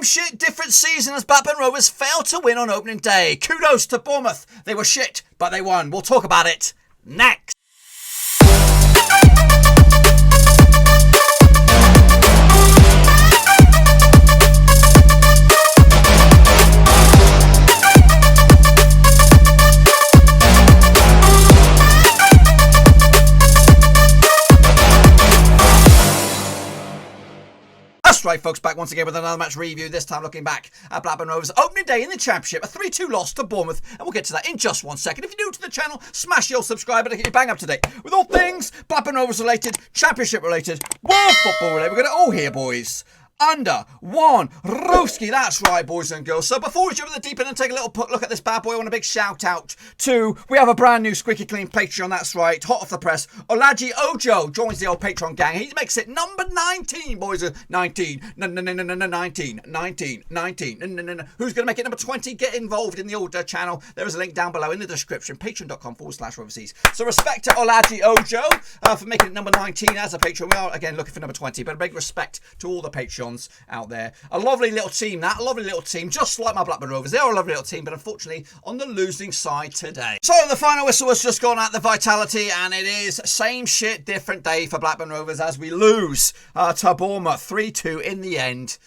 Same shit, different season as Blackburn Rovers failed to win on opening day. Kudos to Bournemouth. They were shit, but they won. We'll talk about it next. Right, folks, back once again with another match review, this time looking back at Blackburn Rovers opening day in the Championship, a 3-2 loss to Bournemouth, and we'll get to that in just 1 second. If you're new to the channel, smash your subscribe button to get you bang up to date with all things Blackburn Rovers related, Championship related, world football related. We've got it all here, boys. Under one Roski, that's right, boys and girls. So before we jump in the deep end and take a little look at this bad boy, I want a big shout out to, we have a brand new squeaky clean Patreon, that's right, hot off the press. Olaji Ojo joins the old Patreon gang. He makes it number 19, boys. 19. Who's going to make it number 20? Get involved in the old channel. There is a link down below in the description, patreon.com/overseas. So respect to Olaji Ojo for making it number 19 as a patron. We are, again, looking for number 20, but a big respect to all the patrons out there. A lovely little team, a lovely little team, just like my Blackburn Rovers. They are a lovely little team, but unfortunately on the losing side today. So the final whistle has just gone at the Vitality, and it is same shit, different day for Blackburn Rovers as we lose to Bournemouth 3-2 in the end.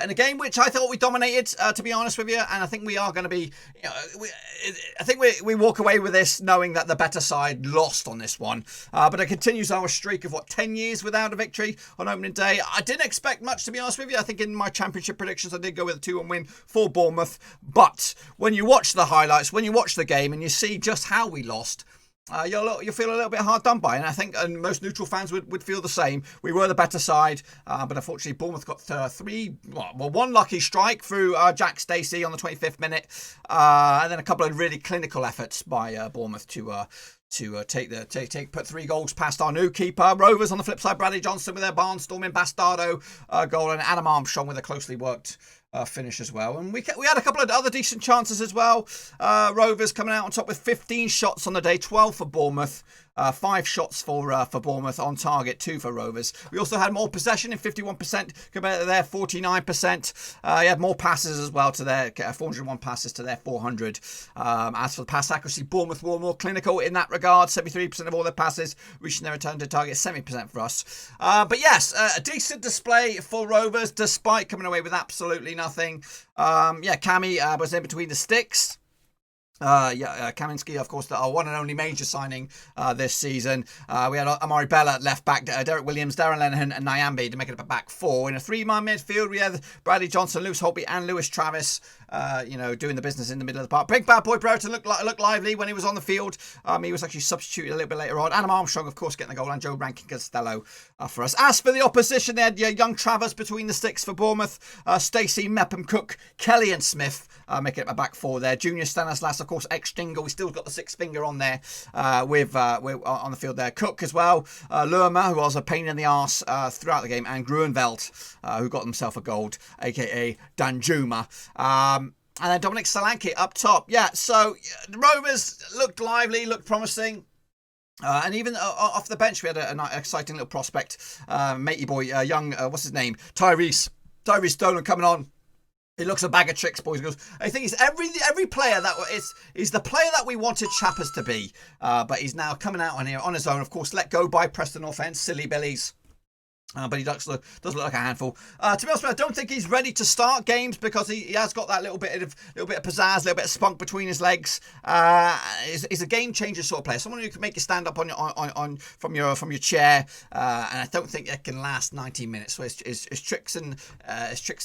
In a game which I thought we dominated, to be honest with you, and I think we are going to be, I think we walk away with this knowing that the better side lost on this one. But it continues our streak of, 10 years without a victory on opening day. I didn't expect much, to be honest with you. I think in my Championship predictions, I did go with a 2-1 win for Bournemouth. But when you watch the highlights, when you watch the game and you see just how we lost, you'll feel a little bit hard done by, and I think most neutral fans would feel the same. We were the better side, but unfortunately Bournemouth got one lucky strike through Jack Stacey on the 25th minute, and then a couple of really clinical efforts by Bournemouth to put 3 goals past our new keeper. Rovers on the flip side, Bradley Johnson with their barnstorming Bastardo goal, and Adam Armstrong with a closely worked finish as well. And we had a couple of other decent chances as well. Rovers coming out on top with 15 shots on the day, 12 for Bournemouth. 5 shots for Bournemouth on target, 2 for Rovers. We also had more possession in 51% compared to their 49%. You had more passes as well to their 401 passes to their 400. As for the pass accuracy, Bournemouth were more clinical in that regard. 73% of all their passes reaching their return to target, 70% for us. But yes, a decent display for Rovers despite coming away with absolutely nothing. Cammy was in between the sticks. Kaminski, of course, our one and only major signing this season. We had Amari Bella at left back, Derek Williams, Darren Lenihan and Nyambi to make it a back 4. In a 3-man midfield, we had Bradley Johnson, Lewis Holtby and Lewis Travis, doing the business in the middle of the park. Big bad boy Brereton looked lively when he was on the field. He was actually substituted a little bit later on. Adam Armstrong, of course, getting the goal, and Joe Rankin Costello for us. As for the opposition, they had young Travers between the sticks for Bournemouth, Stacey, Mepham, Cook, Kelly and Smith making it a back 4 there. Junior Stanislas, of course, ex-Stingle. We still got the 6th finger on there with on the field there. Cook as well. Lerma, who was a pain in the arse throughout the game, and Gruenveld, who got himself a gold, a.k.a. Danjuma. And then Dominic Solanke up top. Yeah, so the Rovers looked lively, looked promising. And even off the bench, we had an exciting little prospect. Matey boy, young, what's his name? Tyrese Dolan coming on. He looks a bag of tricks, boys and girls. I think he's every player that is the player that we wanted Chappers to be. But he's now coming out on here on his own. Of course, let go by Preston North End, silly billies. But he does look like a handful. To be honest, I don't think he's ready to start games because he has got that little bit of pizzazz, little bit of spunk between his legs. He's a game changer sort of player, someone who can make you stand up from your chair. And I don't think it can last 90 minutes. So his tricks and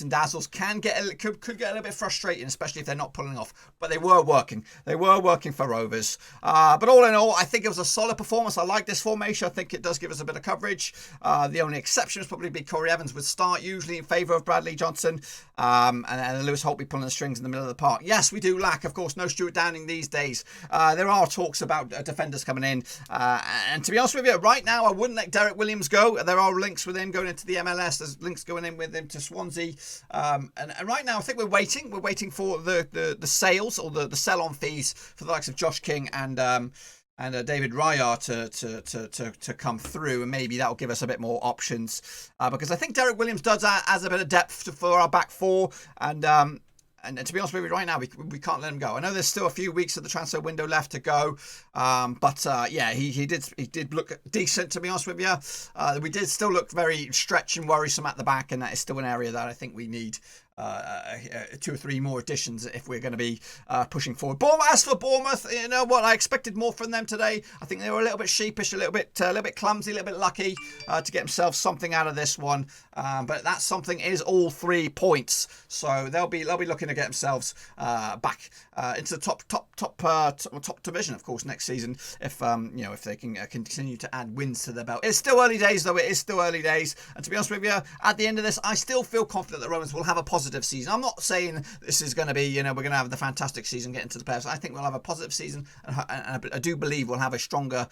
dazzles could get a little bit frustrating, especially if they're not pulling off. But they were working. They were working for Rovers. But all in all, I think it was a solid performance. I like this formation. I think it does give us a bit of coverage. The only exception would probably be Corey Evans would start usually in favour of Bradley Johnson, and Lewis Holtby pulling the strings in the middle of the park. Yes, we do lack, of course, no Stuart Downing these days. There are talks about defenders coming in, and to be honest with you, right now I wouldn't let Derek Williams go. There are links with him going into the MLS. There's links going in with him to Swansea, and right now I think we're waiting for the sales or the sell-on fees for the likes of Josh King and and David Raya to come through, and maybe that'll give us a bit more options, because I think Derek Williams does adds a bit of depth for our back four, and to be honest with you, right now, we can't let him go. I know there's still a few weeks of the transfer window left to go, but he did look decent, to be honest with you. We did still look very stretched and worrisome at the back, and that is still an area that I think we need 2 or 3 more additions if we're going to be pushing forward. As for Bournemouth, you know what, I expected more from them today. I think they were a little bit sheepish, a little bit clumsy, a little bit lucky to get themselves something out of this one. But that something is all 3 points, so they'll be looking to get themselves back into the top division, of course, next season if they can continue to add wins to their belt. It's still early days, though. It is still early days, and to be honest with you, at the end of this, I still feel confident that Rovers will have a positive season. I'm not saying this is going to be, we're going to have the fantastic season, get into the playoffs. I think we'll have a positive season, and I do believe we'll have a stronger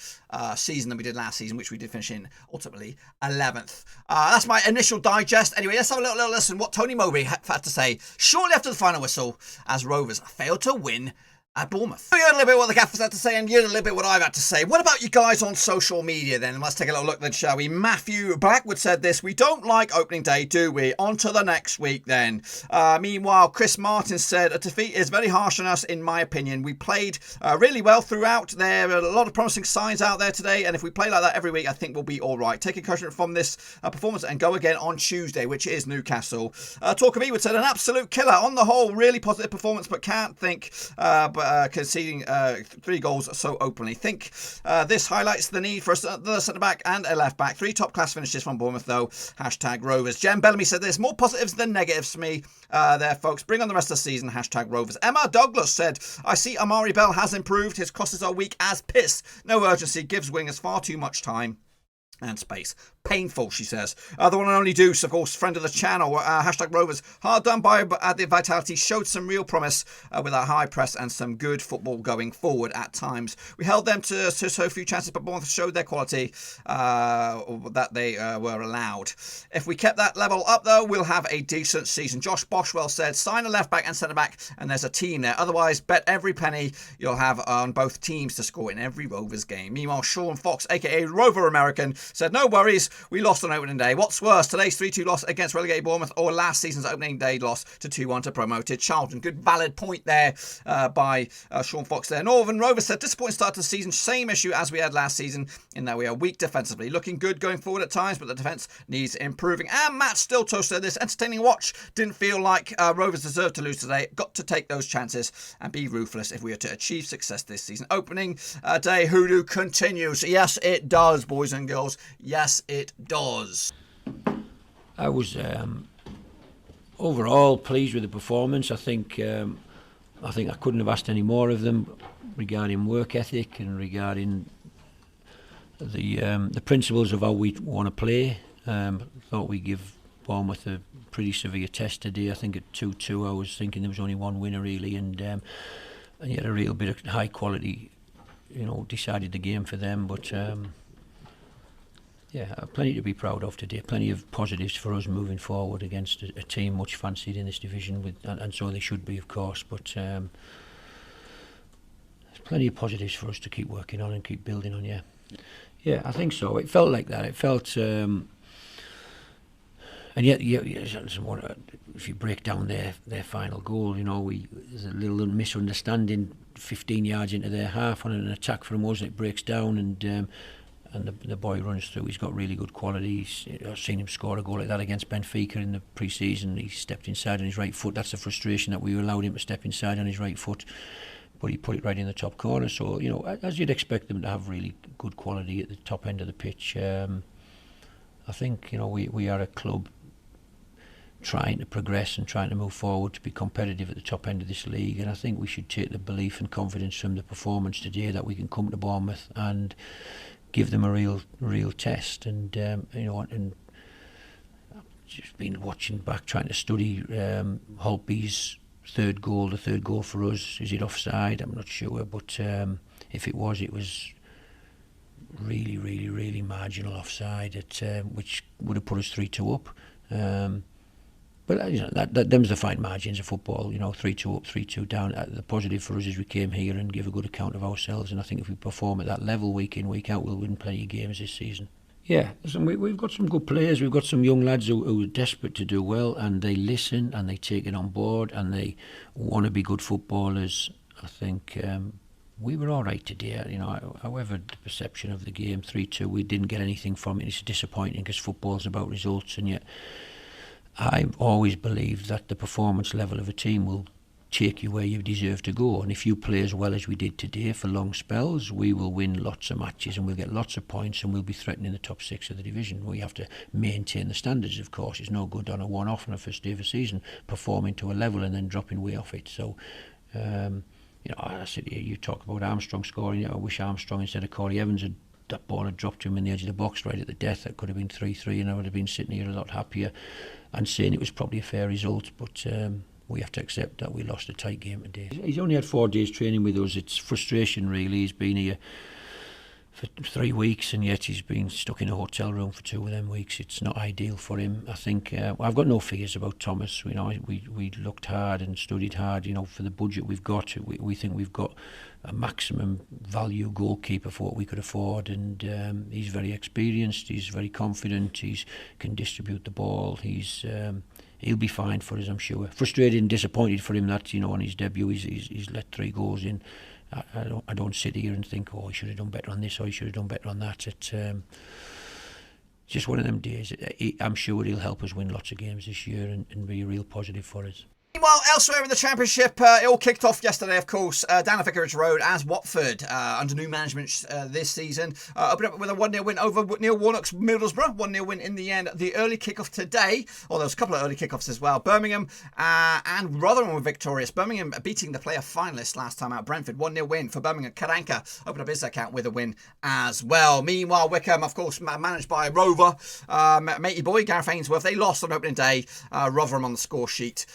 season than we did last season, which we did finish in ultimately 11th. That's my initial digest. Anyway, let's have a little listen what Tony Mowbray had to say shortly after the final whistle as Rovers failed to win at Bournemouth. You heard a little bit what the gaffers had to say, and you heard a little bit what I've had to say. What about you guys on social media then? Let's take a little look then, shall we? Matthew Blackwood said this: "We don't like opening day, do we? On to the next week then." Meanwhile, Chris Martin said, "A defeat is very harsh on us, in my opinion. We played really well throughout. There are a lot of promising signs out there today, and if we play like that every week, I think we'll be all right. Take encouragement from this performance and go again on Tuesday, which is Newcastle." Talk of Ewood said, "An absolute killer. On the whole, really positive performance, but can't think conceding 3 goals so openly. Think this highlights the need for a centre-back and a left-back. 3 top-class finishes from Bournemouth, though. Hashtag Rovers." Jem Bellamy said there's more positives than negatives for me there, folks. Bring on the rest of the season. Hashtag Rovers. Emma Douglas said, "I see Amari Bell has improved. His crosses are weak as piss. No urgency. Gives wingers far too much time and space. Painful," she says. The one and only Deuce, of course, friend of the channel. Hashtag Rovers. "Hard done by the Vitality. Showed some real promise with a high press and some good football going forward at times. We held them to so few chances, but Bournemouth showed their quality that they were allowed. If we kept that level up, though, we'll have a decent season." Josh Boshwell said, "Sign a left back and centre back, and there's a team there. Otherwise, bet every penny you'll have on both teams to score in every Rovers game." Meanwhile, Sean Fox, aka Rover American, said, "No worries. We lost on opening day. What's worse, today's 3-2 loss against relegated Bournemouth or last season's opening day loss to 2-1 to promoted Charlton?" Good valid point there by Sean Fox there. Northern Rovers said, "Disappointing start to the season. Same issue as we had last season in that we are weak defensively. Looking good going forward at times, but the defence needs improving." And Matt Stilto said this: "Entertaining watch. Didn't feel like Rovers deserved to lose today. Got to take those chances and be ruthless if we are to achieve success this season." Opening day hoodoo continues. Yes, it does, boys and girls. Yes, it does. I was overall pleased with the performance. I think I couldn't have asked any more of them regarding work ethic and regarding the principles of how we want to play. Thought we give Bournemouth a pretty severe test today. I think at 2-2 I was thinking there was only one winner really, and yet a real bit of high quality, decided the game for them. But plenty to be proud of today. Plenty of positives for us moving forward against a team much fancied in this division, and so they should be, of course. But there's plenty of positives for us to keep working on and keep building on. Yeah, I think so. It felt like that. It felt, and yet, if you break down their final goal, there's a little misunderstanding 15 yards into their half on an attack from us, and it breaks down, and the boy runs through. He's got really good quality. I've seen him score a goal like that against Benfica in the pre-season. He stepped inside on his right foot. That's the frustration, that we allowed him to step inside on his right foot, but he put it right in the top corner. So, as you'd expect them to have really good quality at the top end of the pitch. I think, we are a club trying to progress and trying to move forward to be competitive at the top end of this league, and I think we should take the belief and confidence from the performance today that we can come to Bournemouth and give them a real test. And and I've just been watching back, trying to study Holtby's the third goal for us. Is it offside? I'm not sure, but if it was really marginal offside, which would have put us 3-2 up. But them's the fine margins of football. 3-2 up, 3-2 down. The positive for us is we came here and give a good account of ourselves, and I think if we perform at that level week in, week out, we'll win plenty of games this season. Yeah, listen, we've got some good players. We've got some young lads who are desperate to do well, and they listen and they take it on board and they want to be good footballers. I think we were all right today. However the perception of the game, 3-2, we didn't get anything from it. It's disappointing because football's about results, and yet I've always believed that the performance level of a team will take you where you deserve to go, and if you play as well as we did today for long spells, we will win lots of matches and we'll get lots of points and we'll be threatening the top 6 of the division. We have to maintain the standards, of course. It's no good on a one-off on the first day of a season performing to a level and then dropping way off it. So I said here, you talk about Armstrong scoring. I wish Armstrong instead of Corey Evans that ball had dropped to him in the edge of the box right at the death. That could have been 3-3 and I would have been sitting here a lot happier and saying it was probably a fair result, but we have to accept that we lost a tight game today. He's only had 4 days training with us. It's frustration, really. He's been here for 3 weeks and yet he's been stuck in a hotel room for 2 of them weeks. It's not ideal for him. I think I've got no fears about Thomas. We looked hard and studied hard. For the budget we've got, we think we've got a maximum value goalkeeper for what we could afford, and he's very experienced. He's very confident. He can distribute the ball. He'll be fine for us, I'm sure. Frustrated and disappointed for him that, on his debut he's let 3 goals in. I don't sit here and think, he should have done better on this or he should have done better on that. It's just one of them days. I'm sure he'll help us win lots of games this year and be a real positive for us. Meanwhile, elsewhere in the Championship, it all kicked off yesterday, of course, down at Vicarage Road as Watford, under new management this season, opened up with a 1-0 win over Neil Warnock's Middlesbrough. 1-0 win in the end. The early kickoff today, there was a couple of early kickoffs as well. Birmingham and Rotherham were victorious. Birmingham beating the player finalists last time out, Brentford. 1-0 win for Birmingham. Karanka opened up his account with a win as well. Meanwhile, Wycombe, of course, managed by Rover, matey boy, Gareth Ainsworth, they lost on opening day. Rotherham on the score sheet.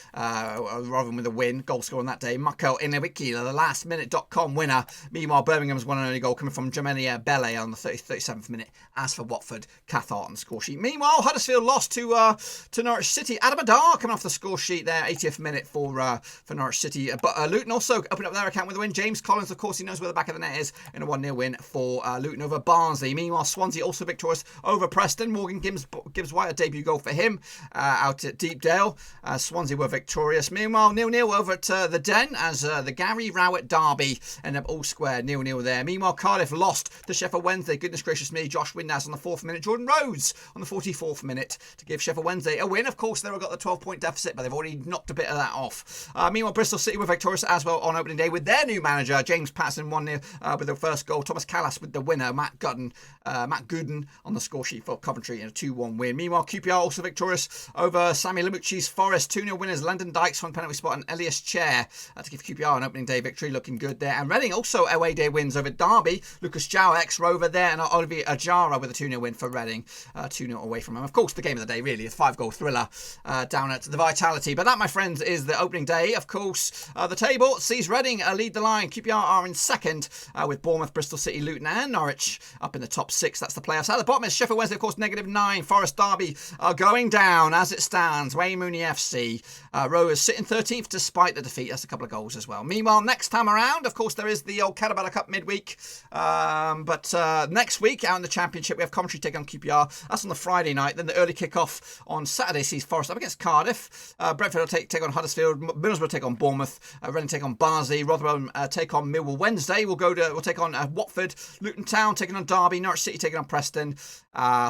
Rotherham with a win, goal scorer on that day. Mako Inewiki, the lastminute.com winner. Meanwhile, Birmingham's one and only goal coming from Jermaine Bele on the 37th minute. As for Watford, Cathart on the score sheet. Meanwhile, Huddersfield lost to Norwich City. Adam Adar coming off the score sheet there, 80th minute for Norwich City. But Luton also opened up their account with a win. James Collins, of course, he knows where the back of the net is in a 1-0 win for Luton over Barnsley. Meanwhile, Swansea also victorious over Preston. Morgan Gibbs White, a debut goal for him out at Deepdale. Swansea were victorious. Meanwhile, 0-0 over at the Den as the Gary Rowett derby ended up all square 0-0 there. Meanwhile, Cardiff lost to Sheffield Wednesday. Goodness gracious me, Josh Windhouse on the 4th minute. Jordan Rhodes on the 44th minute to give Sheffield Wednesday a win. Of course, they've got the 12-point deficit, but they've already knocked a bit of that off. Meanwhile, Bristol City were victorious as well on opening day with their new manager, James Patterson, 1-0 with the first goal. Thomas Callas with the winner, Matt Gooden on the score sheet for Coventry in a 2-1 win. Meanwhile, QPR also victorious over Sami Limucci's Forest. 2-0 winners, Landon Dykes from penalty spot and Elias Chair to give QPR an opening day victory, looking good there. And Reading also away day wins over Derby. Lucas Jow, ex-Rover there, and Olivier Ajara with a 2-0 win for Reading. 2-0 away from him. Of course, the game of the day really is a 5-goal thriller down at the Vitality. But that, my friends, is the opening day. Of course, the table sees Reading lead the line. QPR are in second with Bournemouth, Bristol City, Luton and Norwich up in the top 6. That's the playoffs. At the bottom is Sheffield Wednesday, of course, -9. Forest Derby are going down as it stands. Wayne Mooney FC. Rovers sitting 13th despite the defeat. That's a couple of goals as well. Meanwhile, next time around, of course, there is the old Carabao Cup midweek. But next week, out in the Championship, we have Coventry take on QPR. That's on the Friday night. Then the early kick-off on Saturday sees Forest up against Cardiff. Brentford will take on Huddersfield. Middlesbrough take on Bournemouth. Reading take on Barnsley. Rotherham take on Millwall. Wednesday, we'll take on Watford. Luton Town taking on Derby. Norwich City taking on Preston.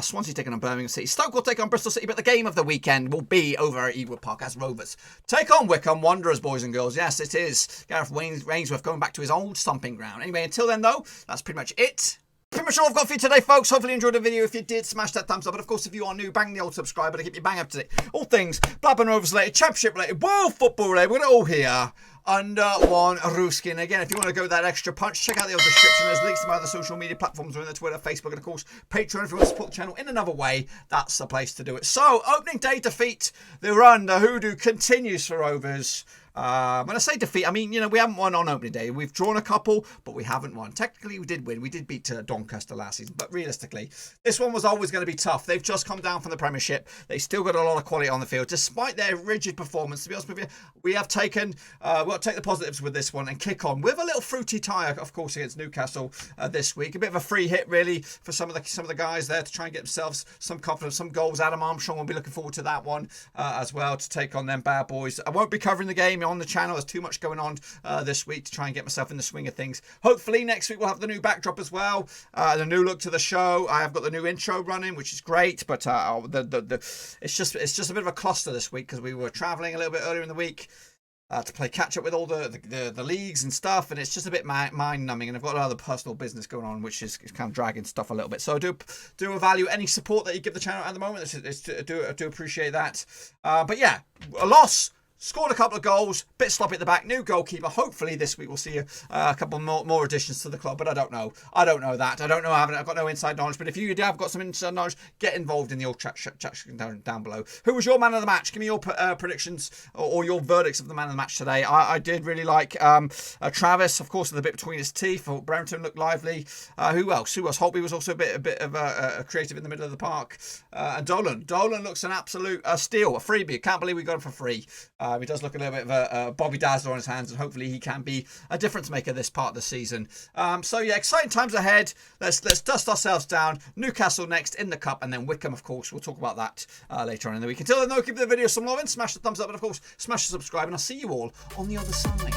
Swansea taking on Birmingham City. Stoke will take on Bristol City. But the game of the weekend will be over at Ewood Park as Rovers take on Wycombe Wanderers, boys and girls. Yes, it is. Gareth Ainsworth going back to his old stomping ground. Anyway, until then, though, that's pretty much it. Pretty much all I've got for you today, folks. Hopefully you enjoyed the video. If you did, smash that thumbs up. But of course, if you are new, bang the old subscribe button to keep you bang up to date. All things Blackburn Rovers related, Championship related, world football related. We're all here under one roof. And again, if you want to go that extra punch, check out the old description. There's links to my other social media platforms. We're in the Twitter, Facebook, and of course, Patreon. If you want to support the channel in another way, that's the place to do it. So, opening day defeat. The run, the hoodoo continues for Rovers. When I say defeat, I mean, we haven't won on opening day. We've drawn a couple, but we haven't won. Technically, we did win. We did beat Doncaster last season, but realistically, this one was always going to be tough. They've just come down from the Premiership. They still got a lot of quality on the field, despite their rigid performance. To be honest with you, we have taken, we'll take the positives with this one and kick on with a little fruity tie, of course, against Newcastle this week. A bit of a free hit, really, for some of the guys there to try and get themselves some confidence, some goals. Adam Armstrong will be looking forward to that one as well, to take on them bad boys. I won't be covering the game on the channel. There's too much going on this week to try and get myself in the swing of things. Hopefully next week we'll have the new backdrop as well, the new look to the show. I have got the new intro running, which is great, but it's just a bit of a cluster this week because we were travelling a little bit earlier in the week to play catch up with all the leagues and stuff, and it's just a bit mind numbing, and I've got other personal business going on which is kind of dragging stuff a little bit. So I do value any support that you give the channel at the moment. I do appreciate that. But yeah, a loss. Scored a couple of goals, bit sloppy at the back, new goalkeeper. Hopefully this week we'll see a couple more additions to the club, but I don't know that. I don't know. I've got no inside knowledge, but if you have got some inside knowledge, get involved in the old chat down below. Who was your man of the match? Give me your predictions or your verdicts of the man of the match today. I did really like Travis, of course, with a bit between his teeth. Brereton looked lively. Who else? Holtby was also a bit of a creative in the middle of the park. And Dolan looks an absolute steal, a freebie. Can't believe we got him for free. He does look a little bit of a Bobby Dazzler on his hands, and hopefully he can be a difference maker this part of the season. So yeah, exciting times ahead. Let's dust ourselves down. Newcastle next in the cup, and then Wycombe, of course. We'll talk about that later on in the week. Until then, though, give the video some love and smash the thumbs up, and of course, smash the subscribe, and I'll see you all on the other side.